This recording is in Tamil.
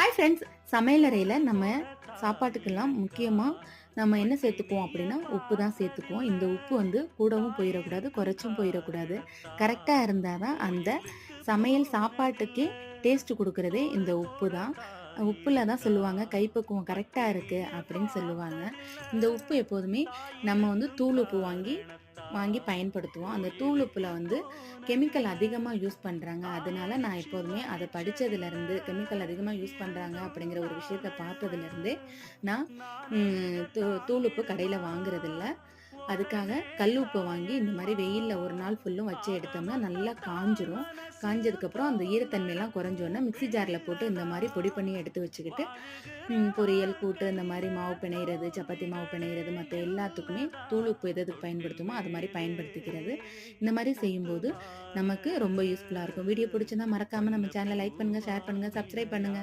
Hi friends. சமையலறையில நம்ம சாப்பாட்டுக்கெல்லாம் முக்கியமா நம்ம என்ன சேர்த்துக்குவோம் அப்படின்னா, உப்பு தான் சேர்த்துக்குவோம். இந்த உப்பு வந்து கூடவும் போயிறக்கூடாது, குறைச்சும் போயிறக்கூடாது. கரெக்ட்டா இருந்தா தான் அந்த சமையல் சாப்பாட்டுக்கே டேஸ்ட் குடுக்குறதே இந்த உப்பு தான். உப்புல தான் சொல்லுவாங்க, கைப்பக்குவம் கரெக்ட்டா இருக்கு அப்படின்னு சொல்லுவாங்க. இந்த உப்பு எப்போதுமே நம்ம வந்து தூள் உப்பு வாங்கி வாங்கி பயன்படுத்துவோம். அந்த தூள் உப்புல வந்து கெமிக்கல் அதிகமா யூஸ் பண்றாங்க. அதனால நான் எப்போதுமே அத படிச்சதுலருந்து, கெமிக்கல் அதிகமா யூஸ் பண்றாங்க அப்படிங்கிற ஒரு விஷயத்த பார்த்ததுலருந்தே, நான் தூள் உப்பு கடையில வாங்குறதில்ல. அதுக்காக கல் உப்ப வாங்கி இந்த மாரி வெயில்ல ஒரு நாள் ஃபுல்லும் வச்சு எடுத்தோம்னா நல்லா காஞ்சிரும். காஞ்சதுக்கப்புறம் அந்த ஈரத்தன்மைலாம் குறைஞ்சோனே மிக்ஸி ஜார்ல போட்டு இந்த மாரி பொடி பண்ணி எடுத்து வச்சுக்கிட்டு, பொரியல், கூட்டு இந்த மாரி மாவு பிணையிறது, சப்பாத்தி மாவு பிணையிறது மத்த எல்லாத்துக்குமே தூள் உப்பு எது எதுக்கு பயன்படுத்துமோ அது மாரி பயன்படுத்திக்கிறது. இந்த மாரி செய்யும்போது நமக்கு ரொம்ப யூஸ்ஃபுல்லா இருக்கும். வீடியோ பிடிச்சிருந்தா மறக்காம நம்ம சேனல லைக் பண்ணுங்க, ஷேர் பண்ணுங்க, சப்ஸ்கிரைப் பண்ணுங்க.